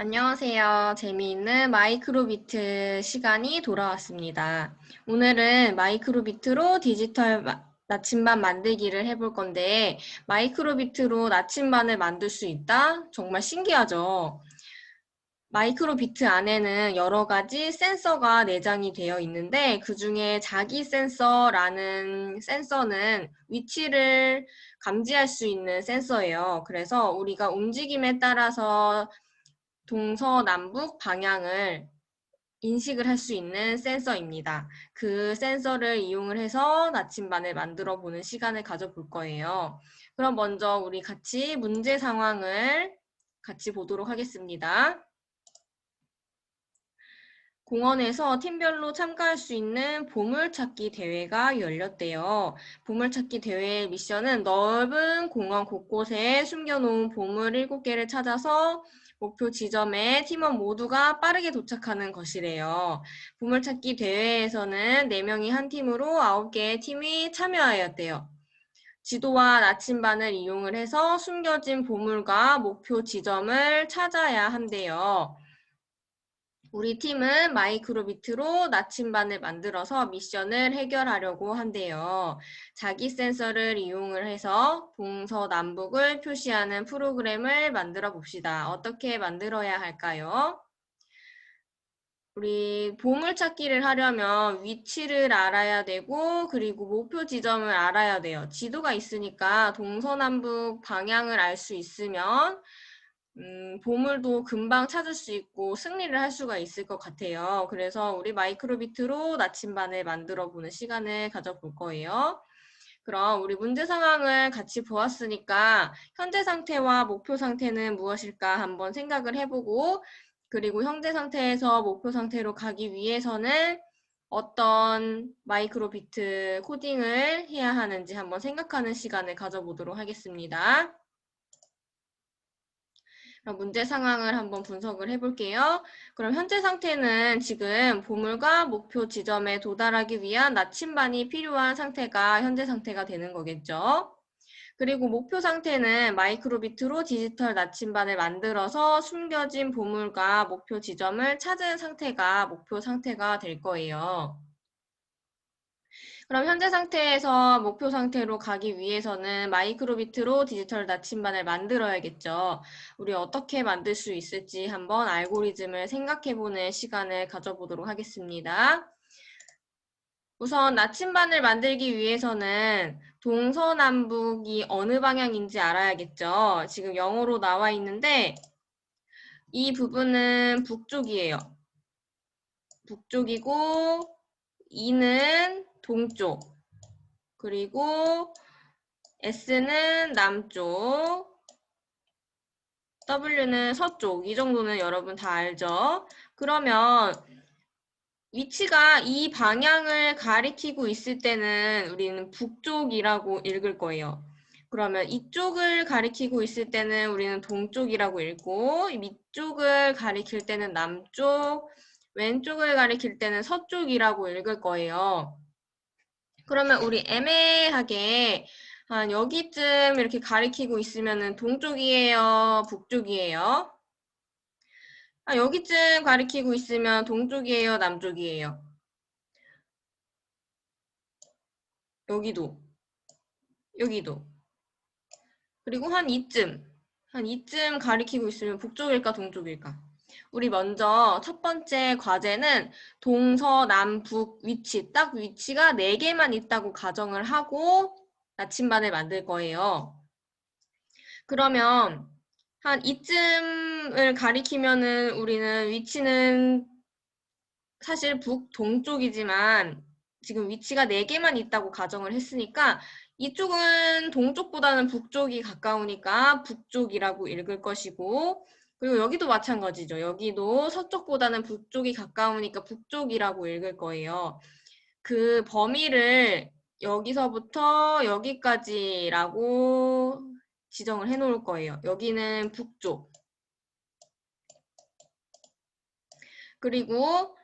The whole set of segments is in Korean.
안녕하세요. 재미있는 마이크로비트 시간이 돌아왔습니다. 오늘은 마이크로비트로 디지털 나침반 만들기를 해볼 건데, 마이크로비트로 나침반을 만들 수 있다? 정말 신기하죠? 마이크로비트 안에는 여러 가지 센서가 내장이 되어 있는데, 그 중에 자기 센서라는 센서는 위치를 감지할 수 있는 센서예요. 그래서 우리가 움직임에 따라서 동서남북 방향을 인식을 할 수 있는 센서입니다. 그 센서를 이용을 해서 나침반을 만들어 보는 시간을 가져볼 거예요. 그럼 먼저 우리 같이 문제 상황을 같이 보도록 하겠습니다. 공원에서 팀별로 참가할 수 있는 보물찾기 대회가 열렸대요. 보물찾기 대회의 미션은 넓은 공원 곳곳에 숨겨놓은 보물 7개를 찾아서 목표 지점에 팀원 모두가 빠르게 도착하는 것이래요. 보물찾기 대회에서는 4명이 한 팀으로 9개의 팀이 참여하였대요. 지도와 나침반을 이용을 해서 숨겨진 보물과 목표 지점을 찾아야 한대요. 우리 팀은 마이크로비트로 나침반을 만들어서 미션을 해결하려고 한대요. 자기 센서를 이용을 해서 동서남북을 표시하는 프로그램을 만들어 봅시다. 어떻게 만들어야 할까요? 우리 보물찾기를 하려면 위치를 알아야 되고, 그리고 목표 지점을 알아야 돼요. 지도가 있으니까 동서남북 방향을 알 수 있으면 보물도 금방 찾을 수 있고 승리를 할 수가 있을 것 같아요. 그래서 우리 마이크로비트로 나침반을 만들어 보는 시간을 가져볼 거예요. 그럼 우리 문제 상황을 같이 보았으니까 현재 상태와 목표 상태는 무엇일까 한번 생각을 해보고, 그리고 현재 상태에서 목표 상태로 가기 위해서는 어떤 마이크로비트 코딩을 해야 하는지 한번 생각하는 시간을 가져보도록 하겠습니다. 그럼 문제 상황을 한번 분석을 해볼게요. 그럼 현재 상태는 지금 보물과 목표 지점에 도달하기 위한 나침반이 필요한 상태가 현재 상태가 되는 거겠죠. 그리고 목표 상태는 마이크로비트로 디지털 나침반을 만들어서 숨겨진 보물과 목표 지점을 찾은 상태가 목표 상태가 될 거예요. 그럼 현재 상태에서 목표 상태로 가기 위해서는 마이크로비트로 디지털 나침반을 만들어야겠죠. 우리 어떻게 만들 수 있을지 한번 알고리즘을 생각해보는 시간을 가져보도록 하겠습니다. 우선 나침반을 만들기 위해서는 동서남북이 어느 방향인지 알아야겠죠. 지금 영어로 나와 있는데 이 부분은 북쪽이에요. 북쪽이고 E는 동쪽. 그리고 S는 남쪽, W는 서쪽. 이 정도는 여러분 다 알죠? 그러면 위치가 이 방향을 가리키고 있을 때는 우리는 북쪽이라고 읽을 거예요. 그러면 이쪽을 가리키고 있을 때는 우리는 동쪽이라고 읽고, 밑쪽을 가리킬 때는 남쪽, 왼쪽을 가리킬 때는 서쪽이라고 읽을 거예요. 그러면 우리 애매하게 한 여기쯤 이렇게 가리키고 있으면은 동쪽이에요, 북쪽이에요? 여기쯤 가리키고 있으면 동쪽이에요, 남쪽이에요? 여기도, 여기도. 그리고 한 이쯤 가리키고 있으면 북쪽일까, 동쪽일까? 우리 먼저 첫 번째 과제는 동서남북 위치, 딱 위치가 4개만 있다고 가정을 하고 나침반을 만들 거예요. 그러면 한 이쯤을 가리키면은 우리는 위치는 사실 북동쪽이지만 지금 위치가 4개만 있다고 가정을 했으니까 이쪽은 동쪽보다는 북쪽이 가까우니까 북쪽이라고 읽을 것이고, 그리고 여기도 마찬가지죠. 여기도 서쪽보다는 북쪽이 가까우니까 북쪽이라고 읽을 거예요. 그 범위를 여기서부터 여기까지라고 지정을 해 놓을 거예요. 여기는 북쪽. 그리고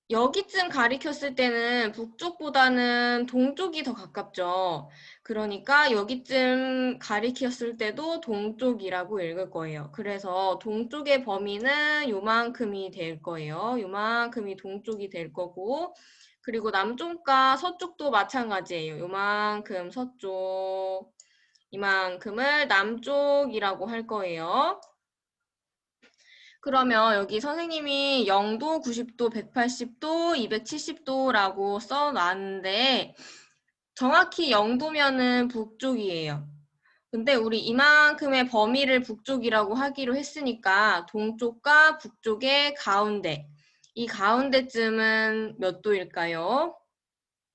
여기쯤 가리켰을 때는 북쪽보다는 동쪽이 더 가깝죠. 그러니까 여기쯤 가리켰을 때도 동쪽이라고 읽을 거예요. 그래서 동쪽의 범위는 요만큼이 될 거예요. 요만큼이 동쪽이 될 거고, 그리고 남쪽과 서쪽도 마찬가지예요. 요만큼 서쪽, 이만큼을 남쪽이라고 할 거예요. 그러면 여기 선생님이 0도, 90도, 180도, 270도라고 써놨는데 정확히 0도면은 북쪽이에요. 근데 우리 이만큼의 범위를 북쪽이라고 하기로 했으니까 동쪽과 북쪽의 가운데, 이 가운데쯤은 몇 도일까요?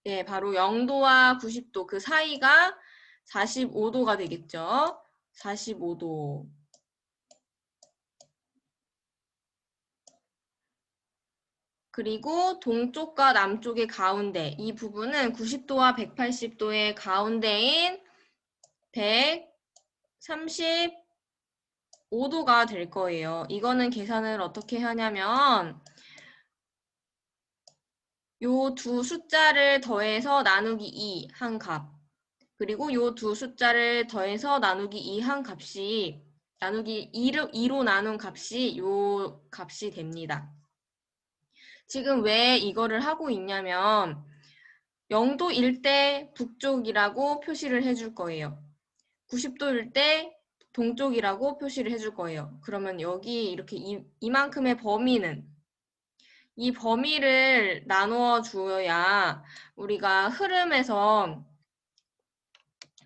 네, 바로 0도와 90도 그 사이가 45도가 되겠죠. 45도. 그리고 동쪽과 남쪽의 가운데, 이 부분은 90도와 180도의 가운데인 135도가 될 거예요. 이거는 계산을 어떻게 하냐면 요 두 숫자를 더해서 나누기 2 한 값, 그리고 요 두 숫자를 더해서 나누기 2 한 값이 나누기 2로 나눈 값이 요 값이 됩니다. 지금 왜 이거를 하고 있냐면 0도일 때 북쪽이라고 표시를 해줄 거예요. 90도일 때 동쪽이라고 표시를 해줄 거예요. 그러면 여기 이렇게 이만큼의 범위는 이 범위를 나누어 주어야 우리가 흐름에서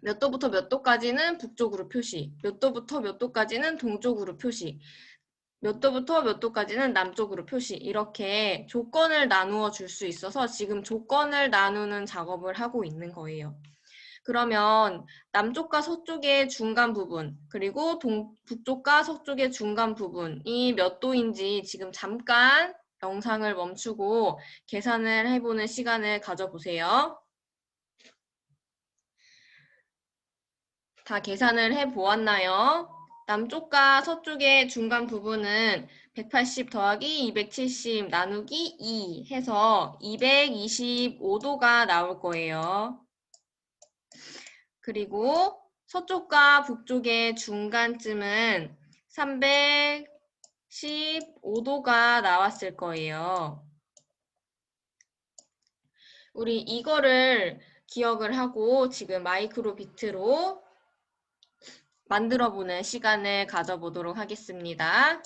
몇 도부터 몇 도까지는 북쪽으로 표시, 몇 도부터 몇 도까지는 동쪽으로 표시, 몇 도부터 몇 도까지는 남쪽으로 표시, 이렇게 조건을 나누어 줄 수 있어서 지금 조건을 나누는 작업을 하고 있는 거예요. 그러면 남쪽과 서쪽의 중간 부분, 그리고 북쪽과 서쪽의 중간 부분이 몇 도인지 지금 잠깐 영상을 멈추고 계산을 해보는 시간을 가져보세요. 다 계산을 해보았나요? 남쪽과 서쪽의 중간 부분은 180 더하기 270 나누기 2 해서 225도가 나올 거예요. 그리고 서쪽과 북쪽의 중간쯤은 315도가 나왔을 거예요. 우리 이거를 기억을 하고 지금 마이크로비트로 만들어보는 시간을 가져보도록 하겠습니다.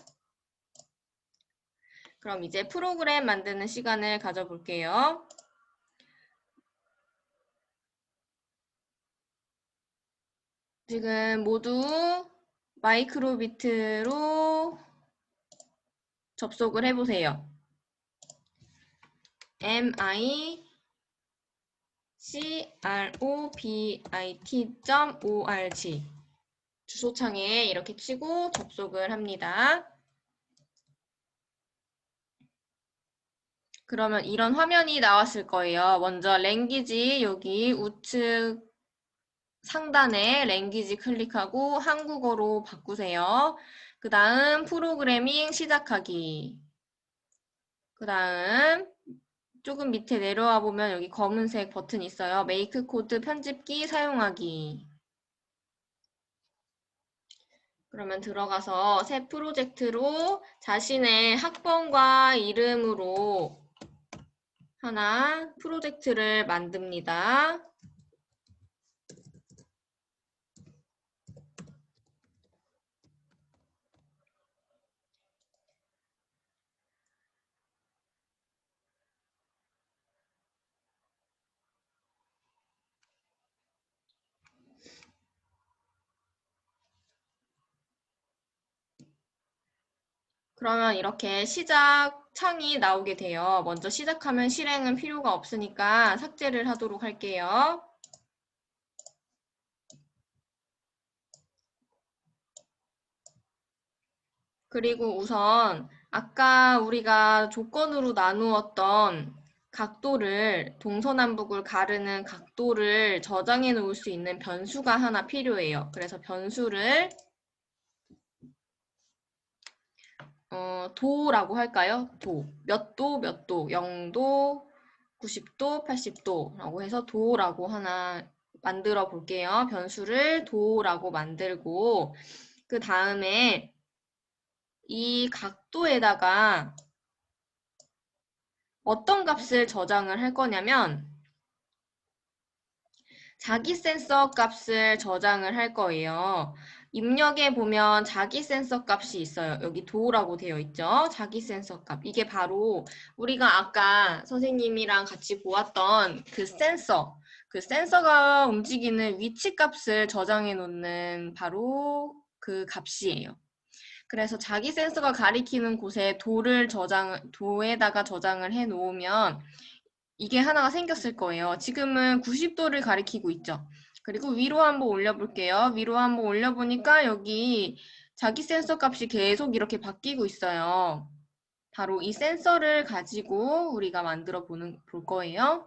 그럼 이제 프로그램 만드는 시간을 가져볼게요. 지금 모두 마이크로비트로 접속을 해보세요. microbit.org 주소창에 이렇게 치고 접속을 합니다. 그러면 이런 화면이 나왔을 거예요. 먼저 랭귀지 여기 우측 상단에 랭귀지 클릭하고 한국어로 바꾸세요. 그 다음 프로그래밍 시작하기. 그 다음 조금 밑에 내려와 보면 여기 검은색 버튼 있어요. 메이크 코드 편집기 사용하기. 그러면 들어가서 새 프로젝트로 자신의 학번과 이름으로 하나 프로젝트를 만듭니다. 그러면 이렇게 시작 창이 나오게 돼요. 먼저 시작하면 실행은 필요가 없으니까 삭제를 하도록 할게요. 그리고 우선 아까 우리가 조건으로 나누었던 각도를 동서남북을 가르는 각도를 저장해 놓을 수 있는 변수가 하나 필요해요. 그래서 변수를 도라고 할까요? 도. 몇 도, 몇 도. 0도, 90도, 80도라고 해서 도라고 하나 만들어 볼게요. 변수를 도라고 만들고 그 다음에 이 각도에다가 어떤 값을 저장을 할 거냐면 자기 센서 값을 저장을 할 거예요. 입력에 보면 자기 센서 값이 있어요. 여기 도라고 되어 있죠. 자기 센서 값. 이게 바로 우리가 아까 선생님이랑 같이 보았던 그 센서. 그 센서가 움직이는 위치 값을 저장해 놓는 바로 그 값이에요. 그래서 자기 센서가 가리키는 곳에 도에다가 저장을 해 놓으면 이게 하나가 생겼을 거예요. 지금은 90도를 가리키고 있죠. 그리고 위로 한번 올려볼게요. 위로 한번 올려보니까 여기 자기 센서 값이 계속 이렇게 바뀌고 있어요. 바로 이 센서를 가지고 우리가 볼 거예요.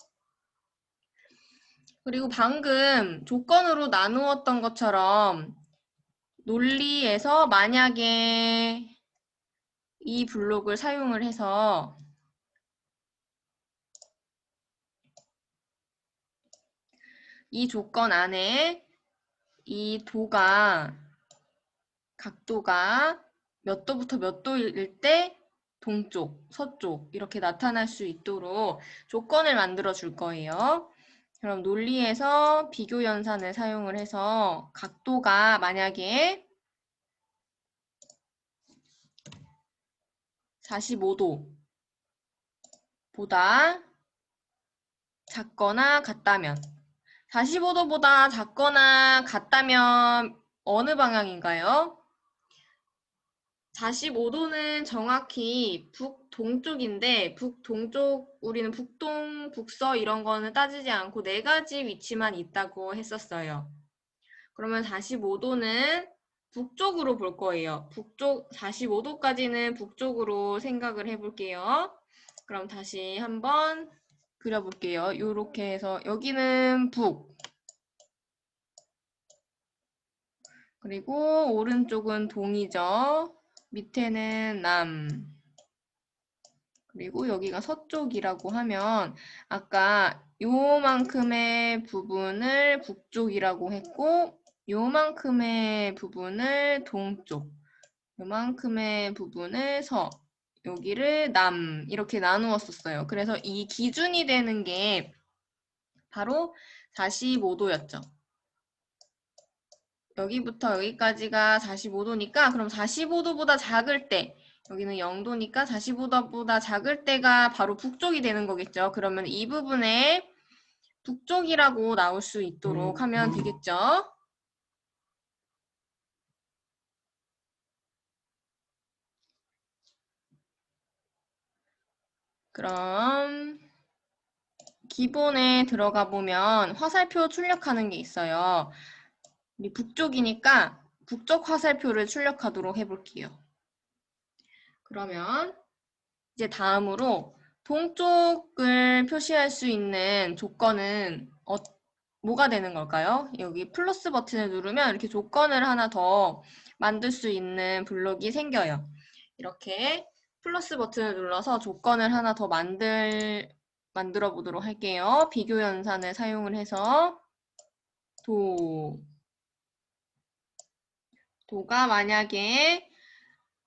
그리고 방금 조건으로 나누었던 것처럼 논리에서 만약에 이 블록을 사용을 해서 이 조건 안에 이 각도가 몇 도부터 몇 도일 때 동쪽, 서쪽 이렇게 나타날 수 있도록 조건을 만들어 줄 거예요. 그럼 논리에서 비교 연산을 사용을 해서 각도가 만약에 45도보다 작거나 같다면 45도보다 작거나 같다면 어느 방향인가요? 45도는 정확히 북동쪽인데 북동쪽 우리는 북동, 북서 이런 거는 따지지 않고 네 가지 위치만 있다고 했었어요. 그러면 45도는 북쪽으로 볼 거예요. 북쪽 45도까지는 북쪽으로 생각을 해볼게요. 그럼 다시 한번 그려볼게요. 이렇게 해서 여기는 북 그리고 오른쪽은 동이죠. 밑에는 남 그리고 여기가 서쪽이라고 하면 아까 요만큼의 부분을 북쪽이라고 했고 요만큼의 부분을 동쪽 요만큼의 부분을 여기를 남 이렇게 나누었었어요. 그래서 이 기준이 되는 게 바로 45도였죠. 여기부터 여기까지가 45도니까 그럼 45도보다 작을 때 여기는 0도니까 45도보다 작을 때가 바로 북쪽이 되는 거겠죠. 그러면 이 부분에 북쪽이라고 나올 수 있도록 하면 되겠죠. 그럼 기본에 들어가 보면 화살표 출력하는 게 있어요. 우리 북쪽이니까 북쪽 화살표를 출력하도록 해볼게요. 그러면 이제 다음으로 동쪽을 표시할 수 있는 조건은 뭐가 되는 걸까요? 여기 플러스 버튼을 누르면 이렇게 조건을 하나 더 만들 수 있는 블록이 생겨요. 이렇게 플러스 버튼을 눌러서 조건을 하나 더 만들어 보도록 할게요. 비교 연산을 사용을 해서 도가 만약에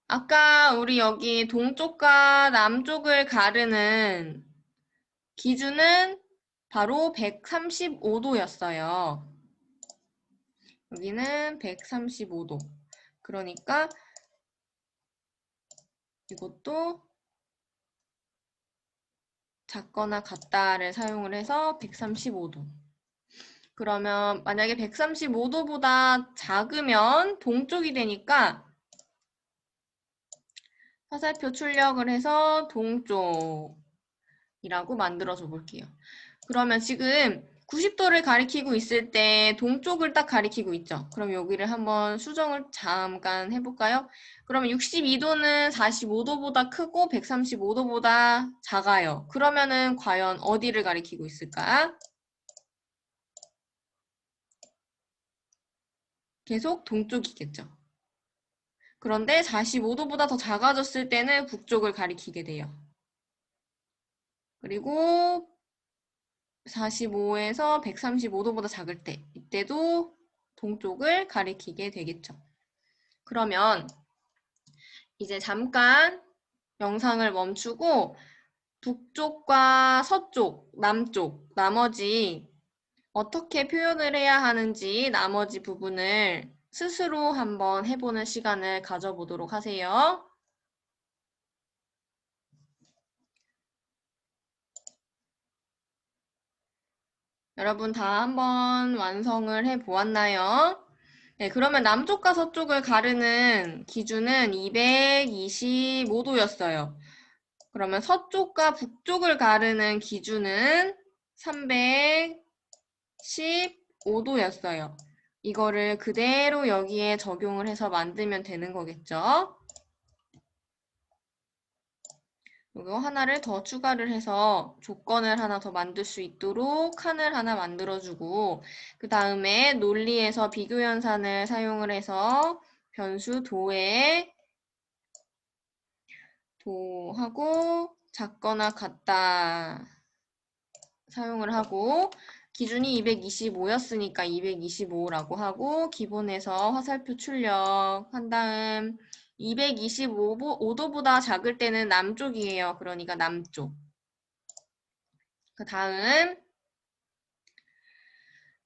아까 우리 여기 동쪽과 남쪽을 가르는 기준은 바로 135도였어요. 여기는 135도. 그러니까 이것도 작거나 같다를 사용을 해서 135도. 그러면 만약에 135도보다 작으면 동쪽이 되니까 화살표 출력을 해서 동쪽이라고 만들어줘 볼게요. 그러면 지금 90도를 가리키고 있을 때 동쪽을 딱 가리키고 있죠. 그럼 여기를 한번 수정을 잠깐 해볼까요? 그러면 62도는 45도보다 크고 135도보다 작아요. 그러면은 과연 어디를 가리키고 있을까? 계속 동쪽이겠죠. 그런데 45도보다 더 작아졌을 때는 북쪽을 가리키게 돼요. 그리고 45에서 135도보다 작을 때, 이때도 동쪽을 가리키게 되겠죠. 그러면 이제 잠깐 영상을 멈추고 북쪽과 서쪽, 남쪽, 나머지 어떻게 표현을 해야 하는지 나머지 부분을 스스로 한번 해보는 시간을 가져보도록 하세요. 여러분 다 한번 완성을 해보았나요? 네, 그러면 남쪽과 서쪽을 가르는 기준은 225도였어요. 그러면 서쪽과 북쪽을 가르는 기준은 315도였어요. 이거를 그대로 여기에 적용을 해서 만들면 되는 거겠죠? 이거 하나를 더 추가를 해서 조건을 하나 더 만들 수 있도록 칸을 하나 만들어주고 그 다음에 논리에서 비교연산을 사용을 해서 변수 도에 도하고 작거나 같다 사용을 하고 기준이 225였으니까 225라고 하고 기본에서 화살표 출력한 다음 225도보다 작을 때는 남쪽이에요. 그러니까 남쪽. 그 다음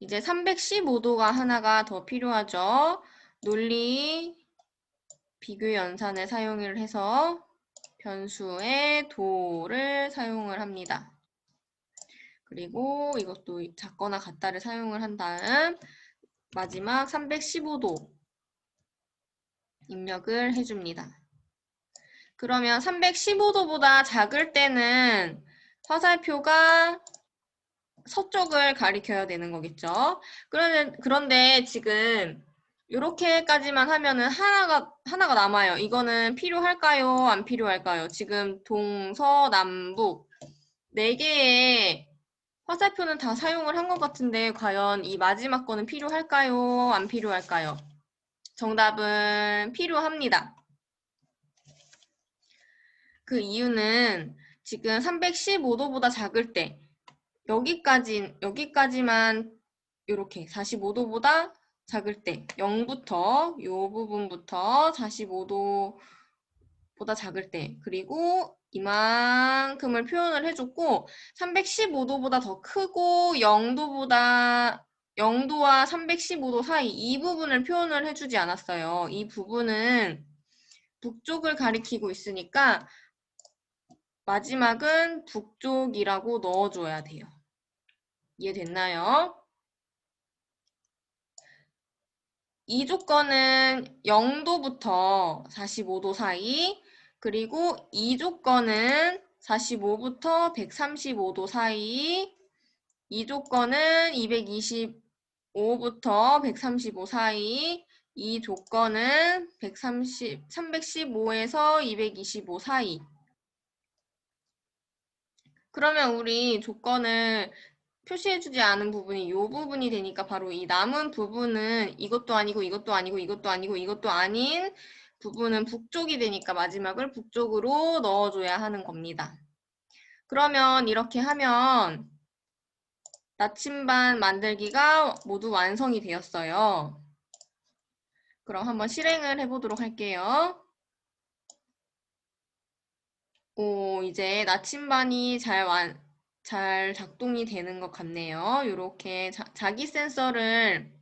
이제 315도가 하나가 더 필요하죠. 논리 비교 연산을 사용을 해서 변수의 도를 사용을 합니다. 그리고 이것도 작거나 같다를 사용을 한 다음 마지막 315도 입력을 해줍니다. 그러면 315도보다 작을 때는 화살표가 서쪽을 가리켜야 되는 거겠죠. 그런데 지금 이렇게까지만 하면은 하나가 남아요. 이거는 필요할까요? 안 필요할까요? 지금 동서남북 4개의 화살표는 다 사용을 한 것 같은데 과연 이 마지막 거는 필요할까요? 안 필요할까요? 정답은 필요합니다. 그 이유는 지금 315도보다 작을 때 여기까지만 이렇게 45도보다 작을 때 0부터 이 부분부터 45도보다 작을 때 그리고 이만큼을 표현을 해줬고 315도보다 더 크고 0도와 315도 사이 이 부분을 표현을 해주지 않았어요. 이 부분은 북쪽을 가리키고 있으니까 마지막은 북쪽이라고 넣어줘야 돼요. 이해됐나요? 이 조건은 0도부터 45도 사이, 그리고 이 조건은 45부터 135도 사이, 이 조건은 225부터 135 사이, 이 조건은 315에서 225 사이. 그러면 우리 조건을 표시해주지 않은 부분이 이 부분이 되니까 바로 이 남은 부분은 이것도 아니고 이것도 아니고 이것도 아니고 이것도 아닌 부분은 북쪽이 되니까 마지막을 북쪽으로 넣어줘야 하는 겁니다. 그러면 이렇게 하면 나침반 만들기가 모두 완성이 되었어요. 그럼 한번 실행을 해보도록 할게요. 이제 나침반이 잘 작동이 되는 것 같네요. 이렇게 자기 센서를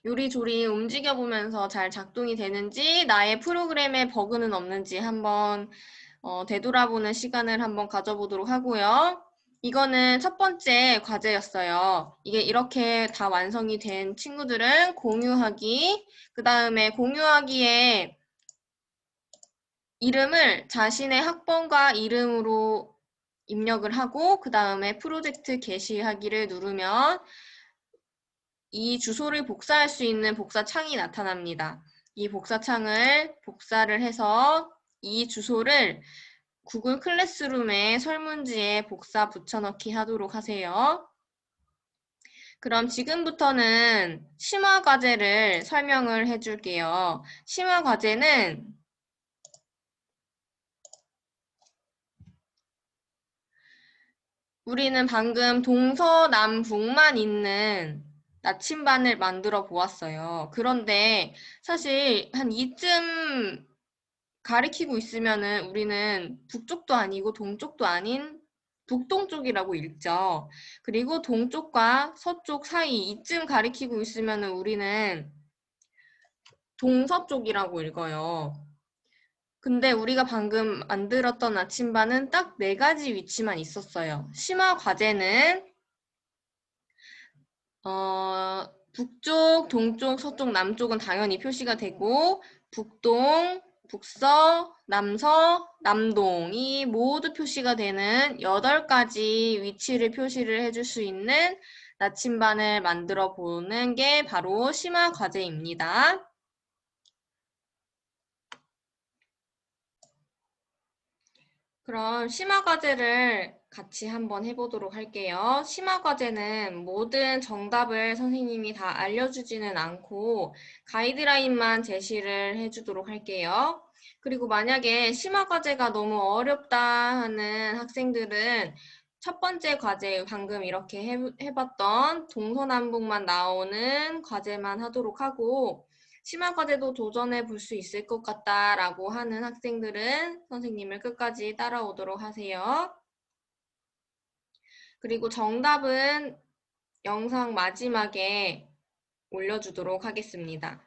요리조리 움직여보면서 잘 작동이 되는지 나의 프로그램에 버그는 없는지 한번 되돌아보는 시간을 한번 가져보도록 하고요. 이거는 첫 번째 과제였어요. 이게 이렇게 다 완성이 된 친구들은 공유하기, 그 다음에 공유하기에 이름을 자신의 학번과 이름으로 입력을 하고 그 다음에 프로젝트 게시하기를 누르면 이 주소를 복사할 수 있는 복사 창이 나타납니다. 이 복사 창을 복사를 해서 이 주소를 구글 클래스룸의 설문지에 복사 붙여넣기 하도록 하세요. 그럼 지금부터는 심화 과제를 설명을 해줄게요. 심화 과제는 우리는 방금 동서남북만 있는 나침반을 만들어 보았어요. 그런데 사실 한 이쯤 가리키고 있으면은 우리는 북쪽도 아니고 동쪽도 아닌 북동쪽이라고 읽죠. 그리고 동쪽과 서쪽 사이 이쯤 가리키고 있으면은 우리는 동서쪽이라고 읽어요. 근데 우리가 방금 만들었던 나침반은 딱 4가지 위치만 있었어요. 심화 과제는 북쪽, 동쪽, 서쪽, 남쪽은 당연히 표시가 되고 북동, 북서, 남서, 남동이 모두 표시가 되는 8가지 위치를 표시를 해줄 수 있는 나침반을 만들어 보는 게 바로 심화 과제입니다. 그럼 심화 과제를 같이 한번 해보도록 할게요. 심화 과제는 모든 정답을 선생님이 다 알려주지는 않고 가이드라인만 제시를 해주도록 할게요. 그리고 만약에 심화 과제가 너무 어렵다 하는 학생들은 첫 번째 과제, 방금 이렇게 해봤던 동서남북만 나오는 과제만 하도록 하고 심화 과제도 도전해 볼 수 있을 것 같다라고 하는 학생들은 선생님을 끝까지 따라오도록 하세요. 그리고 정답은 영상 마지막에 올려주도록 하겠습니다.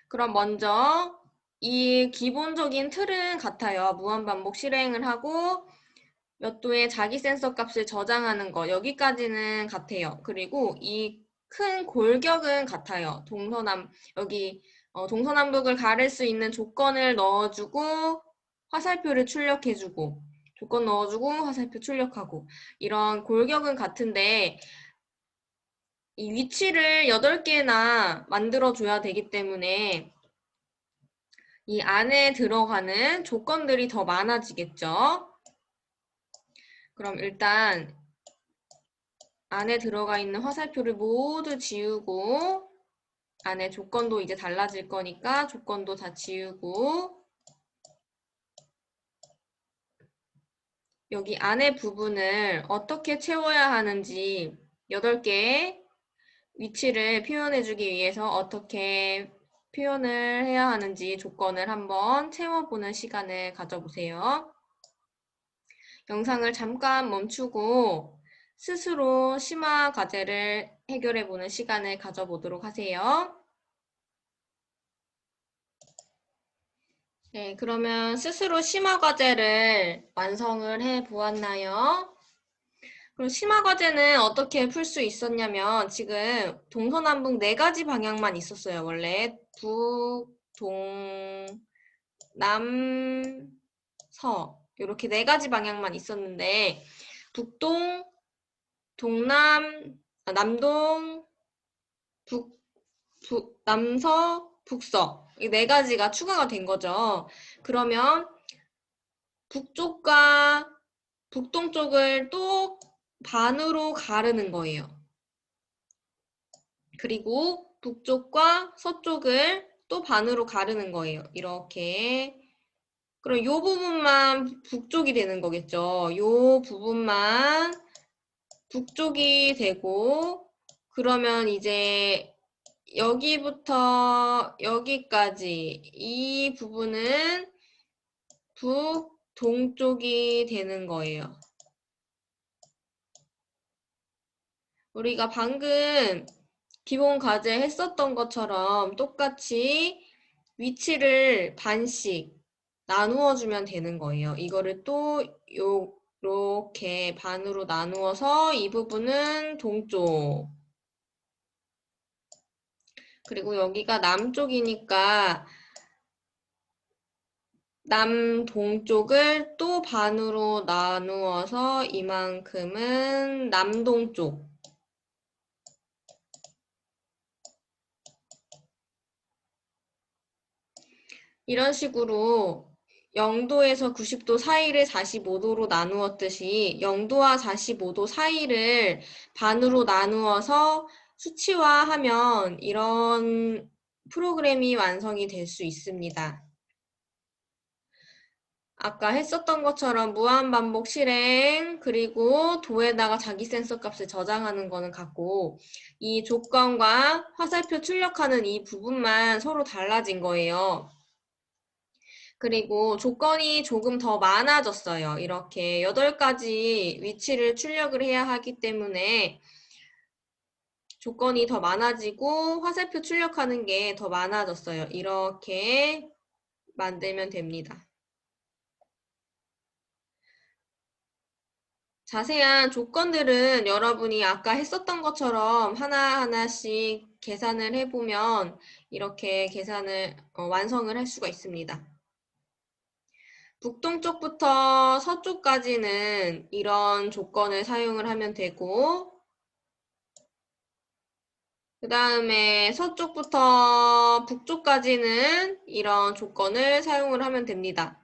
그럼 먼저 이 기본적인 틀은 같아요. 무한반복 실행을 하고 몇 도의 자기 센서 값을 저장하는 거 여기까지는 같아요. 그리고 이 큰 골격은 같아요. 여기 동서남북을 가릴 수 있는 조건을 넣어주고 화살표를 출력해주고 조건 넣어주고 화살표 출력하고 이런 골격은 같은데 이 위치를 8개나 만들어줘야 되기 때문에 이 안에 들어가는 조건들이 더 많아지겠죠. 그럼 일단 안에 들어가 있는 화살표를 모두 지우고 안에 조건도 이제 달라질 거니까 조건도 다 지우고 여기 안에 부분을 어떻게 채워야 하는지 8개의 위치를 표현해주기 위해서 어떻게 표현을 해야 하는지 조건을 한번 채워보는 시간을 가져보세요. 영상을 잠깐 멈추고 스스로 심화 과제를 해결해보는 시간을 가져보도록 하세요. 네, 그러면 스스로 심화 과제를 완성을 해보았나요? 그럼 심화 과제는 어떻게 풀 수 있었냐면 지금 동서남북 4가지 방향만 있었어요. 원래 북, 동, 남, 서 이렇게 4가지 방향만 있었는데 북동, 남동, 남서, 북서 이 4가지가 추가가 된 거죠. 그러면 북쪽과 북동쪽을 또 반으로 가르는 거예요. 그리고 북쪽과 서쪽을 또 반으로 가르는 거예요. 이렇게. 그럼 이 부분만 북쪽이 되는 거겠죠. 이 부분만 북쪽이 되고 그러면 이제 여기부터 여기까지 이 부분은 북동쪽이 되는 거예요. 우리가 방금 기본 과제 했었던 것처럼 똑같이 위치를 반씩 나누어 주면 되는 거예요. 이거를 또 요렇게 반으로 나누어서 이 부분은 동쪽 그리고 여기가 남쪽이니까 남동쪽을 또 반으로 나누어서 이만큼은 남동쪽 이런 식으로 0도에서 90도 사이를 45도로 나누었듯이 0도와 45도 사이를 반으로 나누어서 수치화하면 이런 프로그램이 완성이 될 수 있습니다. 아까 했었던 것처럼 무한반복 실행 그리고 도에다가 자기 센서 값을 저장하는 거는 같고 이 조건과 화살표 출력하는 이 부분만 서로 달라진 거예요. 그리고 조건이 조금 더 많아졌어요. 이렇게 8가지 위치를 출력을 해야 하기 때문에 조건이 더 많아지고 화살표 출력하는 게 더 많아졌어요. 이렇게 만들면 됩니다. 자세한 조건들은 여러분이 아까 했었던 것처럼 하나하나씩 계산을 해보면 이렇게 계산을 완성을 할 수가 있습니다. 북동쪽부터 서쪽까지는 이런 조건을 사용을 하면 되고 그 다음에 서쪽부터 북쪽까지는 이런 조건을 사용을 하면 됩니다.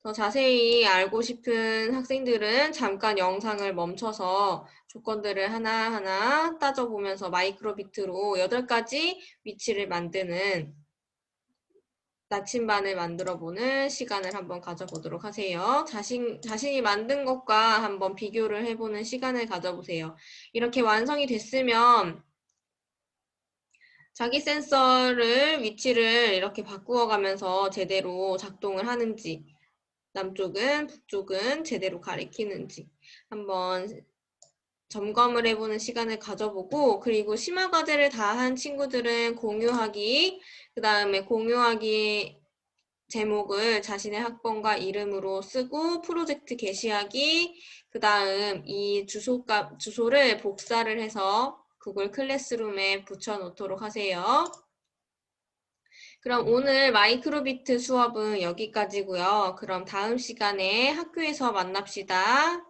더 자세히 알고 싶은 학생들은 잠깐 영상을 멈춰서 조건들을 하나하나 따져보면서 마이크로비트로 8가지 위치를 만드는 나침반을 만들어보는 시간을 한번 가져보도록 하세요. 자신이 만든 것과 한번 비교를 해보는 시간을 가져보세요. 이렇게 완성이 됐으면 자기 센서를 위치를 이렇게 바꾸어 가면서 제대로 작동을 하는지 남쪽은 북쪽은 제대로 가리키는지 한번 점검을 해보는 시간을 가져보고 그리고 심화 과제를 다 한 친구들은 공유하기 그 다음에 공유하기 제목을 자신의 학번과 이름으로 쓰고 프로젝트 게시하기 그 다음 이 주소를 복사를 해서 구글 클래스룸에 붙여놓도록 하세요. 그럼 오늘 마이크로비트 수업은 여기까지고요. 그럼 다음 시간에 학교에서 만납시다.